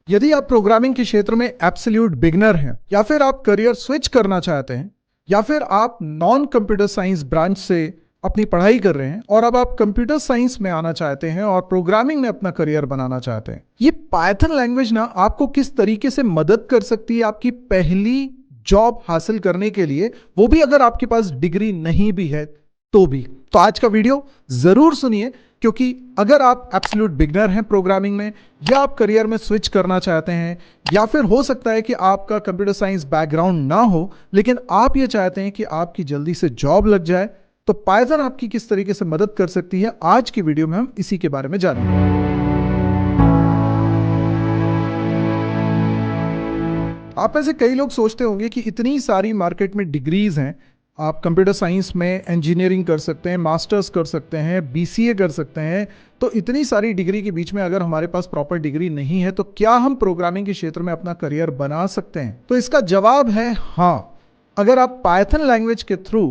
यदि आप प्रोग्रामिंग के क्षेत्र में एब्सोल्यूट बिगनर हैं, या फिर आप करियर स्विच करना चाहते हैं, या फिर आप नॉन कंप्यूटर साइंस ब्रांच से अपनी पढ़ाई कर रहे हैं और अब आप कंप्यूटर साइंस में आना चाहते हैं और प्रोग्रामिंग में अपना करियर बनाना चाहते हैं, ये पाइथन लैंग्वेज ना आपको किस तरीके से मदद कर सकती है आपकी पहली जॉब हासिल करने के लिए, वो भी अगर आपके पास डिग्री नहीं भी है तो भी। तो आज का वीडियो जरूर सुनिए, क्योंकि अगर आप एब्सोल्यूट बिगनर हैं प्रोग्रामिंग में, या आप करियर में स्विच करना चाहते हैं, या फिर हो सकता है कि आपका कंप्यूटर साइंस बैकग्राउंड ना हो लेकिन आप ये चाहते हैं कि आपकी जल्दी से जॉब लग जाए, तो पाइथन आपकी किस तरीके से मदद कर सकती है, आज की वीडियो में हम इसी के बारे में जानेंगे। आप में से कई लोग सोचते होंगे कि इतनी सारी मार्केट में डिग्रीज हैं, आप कंप्यूटर साइंस में इंजीनियरिंग कर सकते हैं, मास्टर्स कर सकते हैं, बीसीए कर सकते हैं, तो इतनी सारी डिग्री के बीच में अगर हमारे पास प्रॉपर डिग्री नहीं है तो क्या हम प्रोग्रामिंग के क्षेत्र में अपना करियर बना सकते हैं? तो इसका जवाब है हाँ। अगर आप पाइथन लैंग्वेज के थ्रू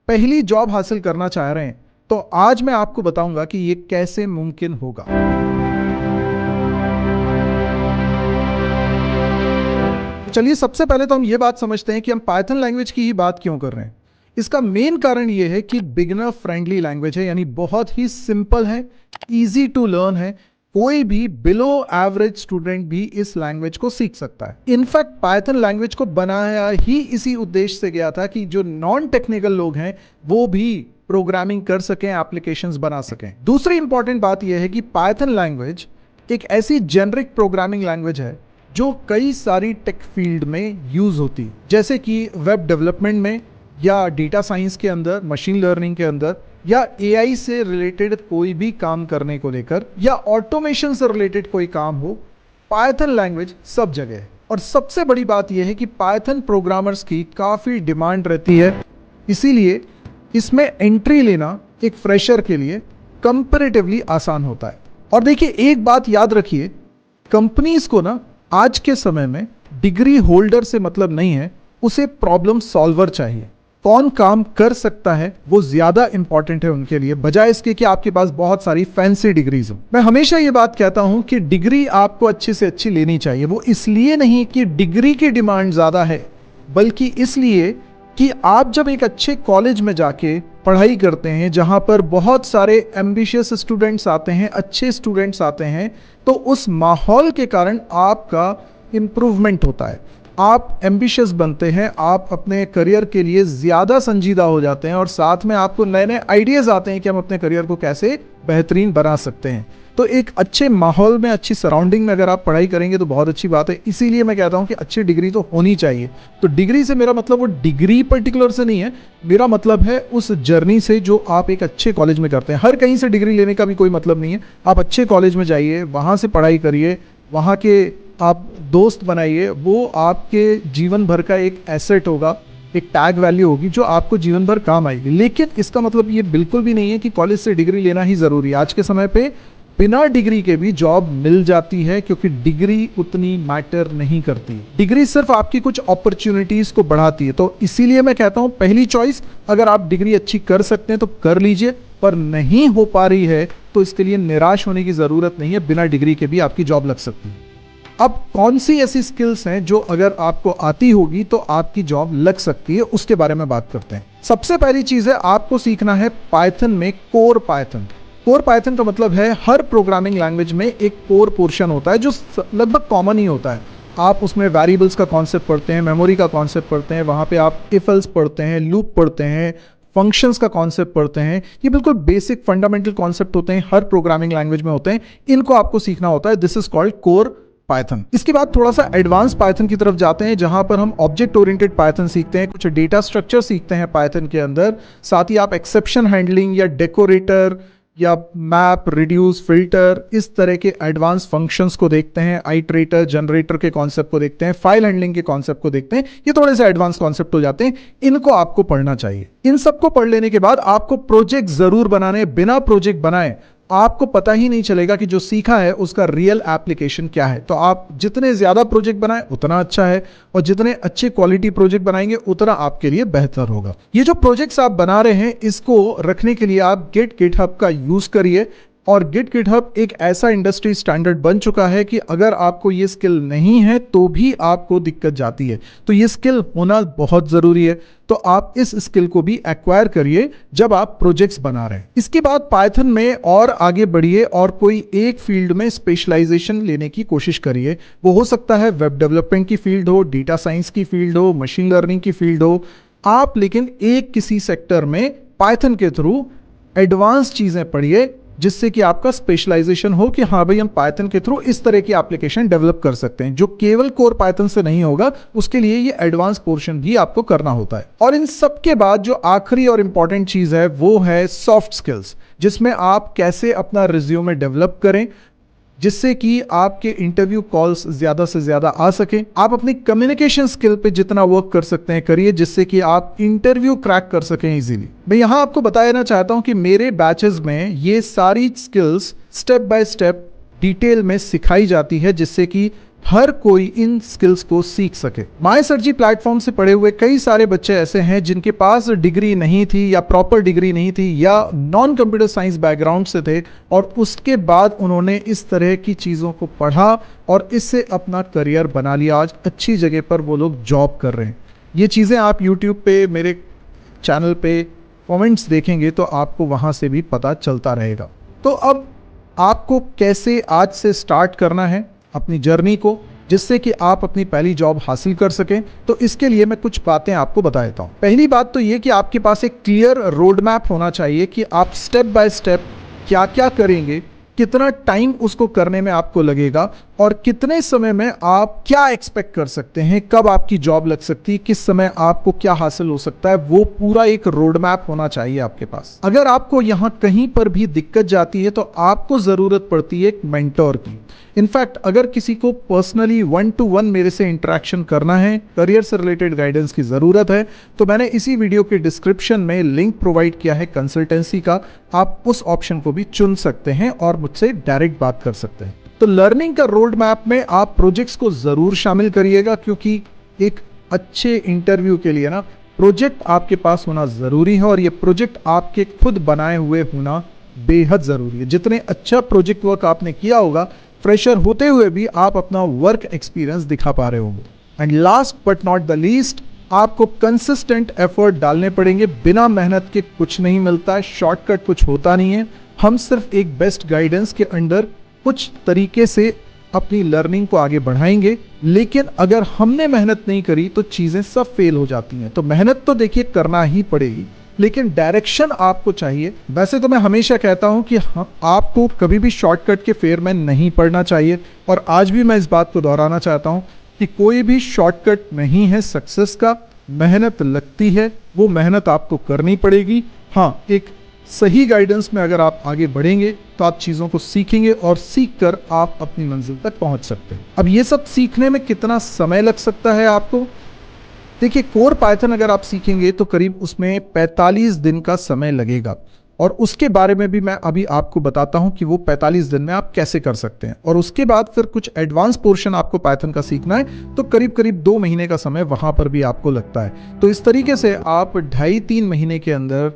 पहली जॉब हासिल करना चाह रहे हैं तो आज मैं आपको बताऊंगा कि ये कैसे मुमकिन होगा। चलिए सबसे पहले तो हम ये बात समझते हैं कि हम पाइथन लैंग्वेज की ही बात क्यों कर रहे हैं। इसका मेन कारण ये है कि बिगिनर फ्रेंडली लैंग्वेज है, यानी बहुत ही सिंपल है, इजी टू लर्न है, कोई भी बिलो एवरेज स्टूडेंट भी इस लैंग्वेज को सीख सकता है। इनफैक्ट पाइथन लैंग्वेज को बनाया ही इसी उद्देश्य से गया था कि जो नॉन टेक्निकल लोग हैं वो भी प्रोग्रामिंग कर सकें, एप्लीकेशंस बना सकें। दूसरी इंपॉर्टेंट बात यह है कि पाइथन लैंग्वेज एक ऐसी जेनरिक प्रोग्रामिंग लैंग्वेज है जो कई सारी टेक फील्ड में यूज होती, जैसे कि वेब डेवलपमेंट में, या डेटा साइंस के अंदर, मशीन लर्निंग के अंदर, या एआई से रिलेटेड कोई भी काम करने को लेकर, या ऑटोमेशन से रिलेटेड कोई काम हो, पाइथन लैंग्वेज सब जगह है। और सबसे बड़ी बात यह है कि पाइथन प्रोग्रामर्स की काफ़ी डिमांड रहती है, इसीलिए इसमें एंट्री लेना एक फ्रेशर के लिए कंपैरेटिवली आसान होता है। और देखिए एक बात याद रखिए, कंपनीज को ना आज के समय में डिग्री होल्डर से मतलब नहीं है, उसे प्रॉब्लम सॉल्वर चाहिए। कौन काम कर सकता है वो ज्यादा इंपॉर्टेंट है उनके लिए, बजाय इसके कि आपके पास बहुत सारी फैंसी डिग्रीज हो। मैं हमेशा ये बात कहता हूं कि डिग्री आपको अच्छी से अच्छी लेनी चाहिए। वो इसलिए नहीं कि डिग्री की डिमांड ज्यादा है, बल्कि इसलिए कि आप जब एक अच्छे कॉलेज में जाके पढ़ाई करते हैं जहां पर बहुत सारे एम्बिशियस स्टूडेंट्स आते हैं, अच्छे स्टूडेंट्स आते हैं, तो उस माहौल के कारण आपका इम्प्रूवमेंट होता है, आप एम्बिशियस बनते हैं, आप अपने करियर के लिए ज़्यादा संजीदा हो जाते हैं और साथ में आपको नए नए आइडियाज़ आते हैं कि हम अपने करियर को कैसे बेहतरीन बना सकते हैं। तो एक अच्छे माहौल में, अच्छी सराउंडिंग में अगर आप पढ़ाई करेंगे तो बहुत अच्छी बात है। इसीलिए मैं कहता हूं कि अच्छी डिग्री तो होनी चाहिए। तो डिग्री से मेरा मतलब वो डिग्री पर्टिकुलर से नहीं है, मेरा मतलब है उस जर्नी से जो आप एक अच्छे कॉलेज में करते हैं। हर कहीं से डिग्री लेने का भी कोई मतलब नहीं है। आप अच्छे कॉलेज में जाइए, वहाँ से पढ़ाई करिए, वहाँ के आप दोस्त बनाइए, वो आपके जीवन भर का एक एसेट होगा, एक टैग वैल्यू होगी जो आपको जीवन भर काम आएगी। लेकिन इसका मतलब ये बिल्कुल भी नहीं है कि कॉलेज से डिग्री लेना ही ज़रूरी है। आज के समय पे बिना डिग्री के भी जॉब मिल जाती है, क्योंकि डिग्री उतनी मैटर नहीं करती। डिग्री सिर्फ आपकी कुछ अपॉर्चुनिटीज को बढ़ाती है। तो इसीलिए मैं कहता हूं पहली चॉइस, अगर आप डिग्री अच्छी कर सकते हैं तो कर लीजिए, पर नहीं हो पा रही है तो इसके लिए निराश होने की जरूरत नहीं है, बिना डिग्री के भी आपकी जॉब लग सकती है। अब कौन सी ऐसी स्किल्स हैं जो अगर आपको आती होगी तो आपकी जॉब लग सकती है, उसके बारे में बात करते हैं। सबसे पहली चीज है, आपको सीखना है पाइथन में कोर पाइथन। कोर पाइथन का मतलब है हर प्रोग्रामिंग लैंग्वेज में एक कोर पोर्शन होता है जो लगभग कॉमन ही होता है। आप उसमें वेरिएबल्स का कॉन्सेप्ट पढ़ते हैं, मेमोरी का कॉन्सेप्ट पढ़ते हैं, वहाँ पे आप इफ एल्स पढ़ते हैं, लूप पढ़ते हैं, फंक्शंस का कॉन्सेप्ट पढ़ते हैं। ये बिल्कुल बेसिक फंडामेंटल कॉन्सेप्ट होते हैं, हर प्रोग्रामिंग लैंग्वेज में होते हैं, इनको आपको सीखना होता है। This is called core Python. इसके बाद थोड़ा सा एडवांस पाइथन की तरफ जाते हैं, जहां पर हम ऑब्जेक्ट ओरिएंटेड पाइथन सीखते हैं, कुछ डेटा स्ट्रक्चर सीखते हैं पाइथन के अंदर। साथ ही आप एक्सेप्शन हैंडलिंग या डेकोरेटर या मैप, रिड्यूस, फिल्टर, इस तरह के एडवांस फंक्शंस को देखते हैं, आइटरेटर, जनरेटर के कॉन्सेप्ट को देखते हैं, फाइल हैंडलिंग के कॉन्सेप्ट को देखते हैं। ये थोड़े से एडवांस कॉन्सेप्ट हो जाते हैं, इनको आपको पढ़ना चाहिए। इन सबको पढ़ लेने के बाद आपको प्रोजेक्ट जरूर बनाने, बिना प्रोजेक्ट बनाए आपको पता ही नहीं चलेगा कि जो सीखा है उसका रियल एप्लीकेशन क्या है। तो आप जितने ज्यादा प्रोजेक्ट बनाएं उतना अच्छा है, और जितने अच्छे क्वालिटी प्रोजेक्ट बनाएंगे उतना आपके लिए बेहतर होगा। ये जो प्रोजेक्ट्स आप बना रहे हैं, इसको रखने के लिए आप गिटहब का यूज करिए। और गिटहब एक ऐसा इंडस्ट्री स्टैंडर्ड बन चुका है कि अगर आपको ये स्किल नहीं है तो भी आपको दिक्कत जाती है। तो ये स्किल होना बहुत ज़रूरी है। तो आप इस स्किल को भी एक्वायर करिए जब आप प्रोजेक्ट्स बना रहे हैं। इसके बाद पाइथन में और आगे बढ़िए और कोई एक फील्ड में स्पेशलाइजेशन लेने की कोशिश करिए। वो हो सकता है वेब डेवलपमेंट की फील्ड हो, डेटा साइंस की फील्ड हो, मशीन लर्निंग की फील्ड हो। आप लेकिन एक किसी सेक्टर में पाइथन के थ्रू एडवांस चीज़ें पढ़िए जिससे कि आपका स्पेशलाइजेशन हो कि हाँ भाई हम पाइथन के थ्रू इस तरह की एप्लीकेशन डेवलप कर सकते हैं। जो केवल कोर पाइथन से नहीं होगा, उसके लिए ये एडवांस पोर्शन भी आपको करना होता है। और इन सब के बाद जो आखिरी और इंपॉर्टेंट चीज़ है वो है सॉफ्ट स्किल्स, जिसमें आप कैसे अपना रिज्यूमे डेवलप करें जिससे कि आपके इंटरव्यू कॉल्स ज़्यादा से ज़्यादा आ सके। आप अपनी कम्युनिकेशन स्किल पे जितना वर्क कर सकते हैं करिए जिससे कि आप इंटरव्यू क्रैक कर सकें इजीली। मैं यहाँ आपको बताना चाहता हूँ कि मेरे बैचेस में ये सारी skills step by step detail में सिखाई जाती है जिससे कि हर कोई इन स्किल्स को सीख सके। माईसर्जी प्लेटफॉर्म से पढ़े हुए कई सारे बच्चे ऐसे हैं जिनके पास डिग्री नहीं थी या प्रॉपर डिग्री नहीं थी या नॉन कंप्यूटर साइंस बैकग्राउंड से थे और उसके बाद उन्होंने इस तरह की चीज़ों को पढ़ा और इससे अपना करियर बना लिया। आज अच्छी जगह पर वो लोग जॉब कर रहे हैं। ये चीज़ें आप यूट्यूब पे मेरे चैनल पे कमेंट्स देखेंगे तो आपको वहाँ से भी पता चलता रहेगा। तो अब आपको कैसे आज से स्टार्ट करना है अपनी जर्नी को जिससे कि आप अपनी पहली जॉब हासिल कर सकें, तो इसके लिए मैं कुछ बातें आपको बता देता हूं। पहली बात तो ये कि आपके पास एक क्लियर रोड मैप होना चाहिए कि आप स्टेप बाय स्टेप क्या क्या करेंगे, कितना टाइम उसको करने में आपको लगेगा और कितने समय में आप क्या एक्सपेक्ट कर सकते हैं, कब आपकी जॉब लग सकती है, किस समय आपको क्या हासिल हो सकता है। वो पूरा एक रोड मैप होना चाहिए आपके पास। अगर आपको यहाँ कहीं पर भी दिक्कत जाती है तो आपको ज़रूरत पड़ती है एक मेंटोर की। इनफैक्ट अगर किसी को पर्सनली 1-to-1 मेरे से इंटरेक्शन करना है, करियर से रिलेटेड गाइडेंस की ज़रूरत है, तो मैंने इसी वीडियो के डिस्क्रिप्शन में लिंक प्रोवाइड किया है कंसल्टेंसी का। आप उस ऑप्शन को भी चुन सकते हैं और मुझसे डायरेक्ट बात कर सकते हैं। तो लर्निंग का रोड मैप में आप प्रोजेक्ट्स को ज़रूर शामिल करिएगा क्योंकि एक अच्छे इंटरव्यू के लिए ना प्रोजेक्ट आपके पास होना ज़रूरी है और ये प्रोजेक्ट आपके खुद बनाए हुए होना बेहद ज़रूरी है। जितने अच्छा प्रोजेक्ट वर्क आपने किया होगा, फ्रेशर होते हुए भी आप अपना वर्क एक्सपीरियंस दिखा पा रहे होंगे। And last but not the least, आपको कंसिस्टेंट एफर्ट डालने पड़ेंगे। बिना मेहनत के कुछ नहीं मिलता है, शॉर्टकट कुछ होता नहीं है। हम सिर्फ एक बेस्ट गाइडेंस के अंडर कुछ तरीके से अपनी लर्निंग को आगे बढ़ाएंगे, लेकिन अगर हमने मेहनत नहीं करी तो चीज़ें सब फेल हो जाती हैं। तो मेहनत तो देखिए करना ही पड़ेगी, लेकिन डायरेक्शन आपको चाहिए। वैसे तो मैं हमेशा कहता हूं कि आपको कभी भी शॉर्टकट के फेर में नहीं पड़ना चाहिए और आज भी मैं इस बात को दोहराना चाहता हूं कि कोई भी शॉर्टकट नहीं है सक्सेस का। मेहनत लगती है, वो मेहनत आपको करनी पड़ेगी। हाँ, एक सही गाइडेंस में अगर आप आगे बढ़ेंगे तो आप चीज़ों को सीखेंगे और सीख कर आप अपनी मंजिल तक पहुंच सकते हैं। अब ये सब सीखने में कितना समय लग सकता है आपको? देखिए, कोर पाइथन अगर आप सीखेंगे तो करीब उसमें 45 दिन का समय लगेगा और उसके बारे में भी मैं अभी आपको बताता हूं कि वो 45 दिन में आप कैसे कर सकते हैं। और उसके बाद फिर कुछ एडवांस पोर्शन आपको पाइथन का सीखना है तो करीब करीब 2 महीने का समय वहां पर भी आपको लगता है। तो इस तरीके से आप 2.5-3 महीने के अंदर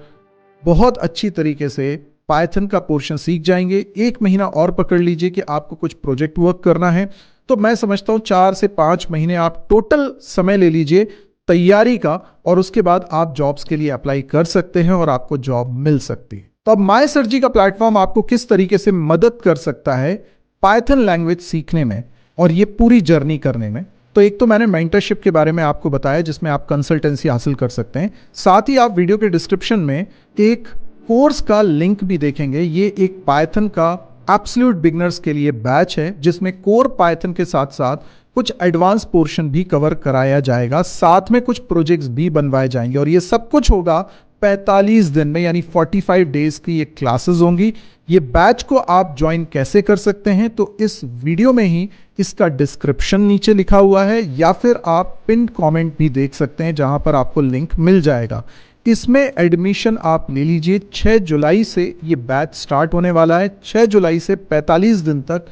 बहुत अच्छी तरीके से पाइथन का पोर्शन सीख जाएंगे। 1 महीना और पकड़ लीजिए कि आपको कुछ प्रोजेक्ट वर्क करना है, तो मैं समझता हूँ 4 से 5 महीने आप टोटल समय ले लीजिए तैयारी का और उसके बाद आप जॉब्स के लिए अप्लाई कर सकते हैं और आपको जॉब मिल सकती है। तो अब माईसर्जी का प्लेटफॉर्म आपको किस तरीके से मदद कर सकता है पाइथन लैंग्वेज सीखने में और ये पूरी जर्नी करने में। तो एक तो मैंने मेंटरशिप के बारे में आपको बताया जिसमें आप कंसल्टेंसी हासिल कर सकते हैं। साथ ही आप वीडियो के डिस्क्रिप्शन में एक कोर्स का लिंक भी देखेंगे। ये एक पाइथन का एब्सोल्यूट बिगिनर्स के लिए बैच है जिसमें कोर पाइथन के साथ साथ कुछ एडवांस पोर्शन भी कवर कराया जाएगा, साथ में कुछ प्रोजेक्ट्स भी बनवाए जाएंगे और ये सब कुछ होगा 45 दिन में, यानी 45 डेज की ये क्लासेस होंगी। ये बैच को आप ज्वाइन कैसे कर सकते हैं तो इस वीडियो में ही इसका डिस्क्रिप्शन नीचे लिखा हुआ है या फिर आप पिन कमेंट भी देख सकते हैं जहां पर आपको लिंक मिल जाएगा। इसमें एडमिशन आप ले लीजिए। 6 जुलाई से ये बैच स्टार्ट होने वाला है। 6 जुलाई से 45 दिन तक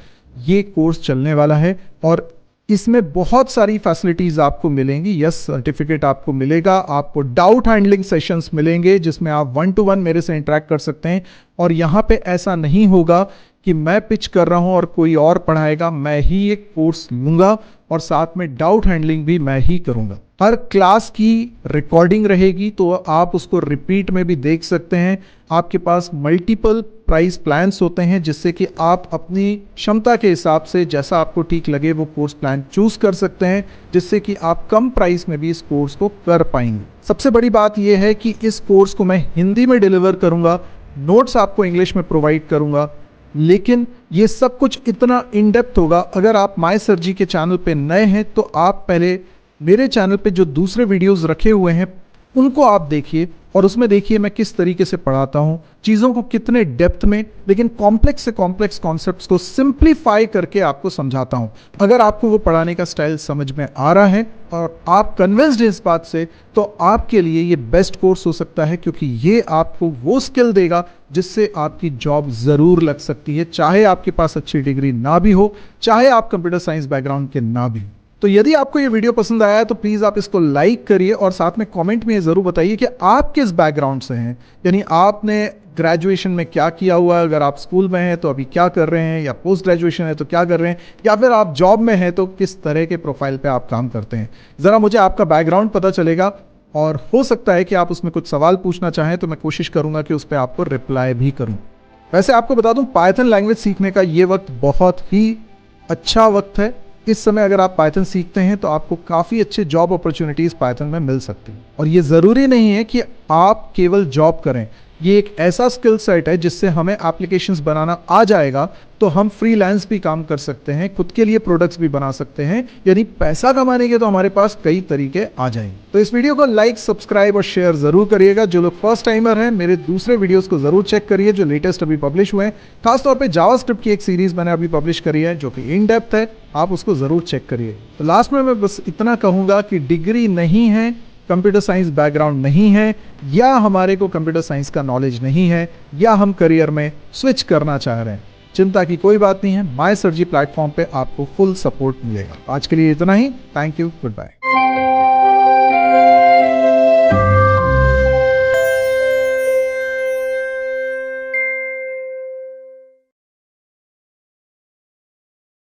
ये कोर्स चलने वाला है और इसमें बहुत सारी फैसिलिटीज़ आपको मिलेंगी। यस, सर्टिफिकेट आपको मिलेगा, आपको डाउट हैंडलिंग सेशंस मिलेंगे जिसमें आप 1 to 1 मेरे से इंटरेक्ट कर सकते हैं। और यहाँ पे ऐसा नहीं होगा कि मैं पिच कर रहा हूँ और कोई और पढ़ाएगा, मैं ही एक कोर्स लूँगा और साथ में डाउट हैंडलिंग भी मैं ही करूँगा। हर क्लास की रिकॉर्डिंग रहेगी तो आप उसको रिपीट में भी देख सकते हैं। आपके पास मल्टीपल प्राइस प्लान्स होते हैं जिससे कि आप अपनी क्षमता के हिसाब से जैसा आपको ठीक लगे वो कोर्स प्लान चूज कर सकते हैं, जिससे कि आप कम प्राइस में भी इस कोर्स को कर पाएंगे। सबसे बड़ी बात यह है कि इस कोर्स को मैं हिंदी में डिलीवर करूंगा, नोट्स आपको इंग्लिश में प्रोवाइड करूंगा, लेकिन ये सब कुछ इतना इन डेप्थ होगा। अगर आप माय सर जी के चैनल पे नए हैं तो आप पहले मेरे चैनल पे जो दूसरे वीडियोस रखे हुए हैं उनको आप देखिए और उसमें देखिए मैं किस तरीके से पढ़ाता हूँ, चीज़ों को कितने डेप्थ में लेकिन कॉम्प्लेक्स से कॉम्प्लेक्स कॉन्सेप्ट्स को सिंप्लीफाई करके आपको समझाता हूँ। अगर आपको वो पढ़ाने का स्टाइल समझ में आ रहा है और आप कन्विंस्ड हैं इस बात से, तो आपके लिए ये बेस्ट कोर्स हो सकता है, क्योंकि ये आपको वो स्किल देगा जिससे आपकी जॉब ज़रूर लग सकती है, चाहे आपके पास अच्छी डिग्री ना भी हो, चाहे आप कंप्यूटर साइंस बैकग्राउंड के ना भी हो। तो यदि आपको ये वीडियो पसंद आया है तो प्लीज़ आप इसको लाइक करिए और साथ में कमेंट में ये ज़रूर बताइए कि आप किस बैकग्राउंड से हैं, यानी आपने ग्रेजुएशन में क्या किया हुआ है, अगर आप स्कूल में हैं तो अभी क्या कर रहे हैं, या पोस्ट ग्रेजुएशन है तो क्या कर रहे हैं, या फिर आप जॉब में हैं तो किस तरह के प्रोफाइल पे आप काम करते हैं। ज़रा मुझे आपका बैकग्राउंड पता चलेगा और हो सकता है कि आप उसमें कुछ सवाल पूछना चाहें तो मैं कोशिश करूँगा कि उस पर आपको रिप्लाई भी करूँ। वैसे आपको बता दूँ, पाइथन लैंग्वेज सीखने का ये वक्त बहुत ही अच्छा वक्त है। इस समय अगर आप पाइथन सीखते हैं तो आपको काफ़ी अच्छे जॉब अपॉर्चुनिटीज़ पाइथन में मिल सकती हैं। और ये ज़रूरी नहीं है कि आप केवल जॉब करें, ये एक ऐसा स्किल सेट है जिससे हमें एप्लीकेशंस बनाना आ जाएगा तो हम फ्रीलांस भी काम कर सकते हैं, खुद के लिए प्रोडक्ट्स भी बना सकते हैं, यानी पैसा कमाने के तो हमारे पास कई तरीके आ जाएंगे। तो इस वीडियो को लाइक, सब्सक्राइब और शेयर ज़रूर करिएगा। जो लोग फर्स्ट टाइमर हैं, मेरे दूसरे वीडियोज़ को ज़रूर चेक करिए जो लेटेस्ट अभी पब्लिश हुए हैं। खासतौर पर जावास्क्रिप्ट की एक सीरीज़ मैंने अभी पब्लिश करी है जो कि इन डेप्थ है, आप उसको ज़रूर चेक करिए। तो लास्ट में मैं बस इतना कहूँगा कि डिग्री नहीं है, कंप्यूटर साइंस बैकग्राउंड नहीं है, या हमारे को कंप्यूटर साइंस का नॉलेज नहीं है, या हम करियर में स्विच करना चाह रहे हैं, चिंता की कोई बात नहीं है। माय सर जी प्लेटफॉर्म पे आपको फुल सपोर्ट मिलेगा। आज के लिए इतना ही। Thank you, good bye.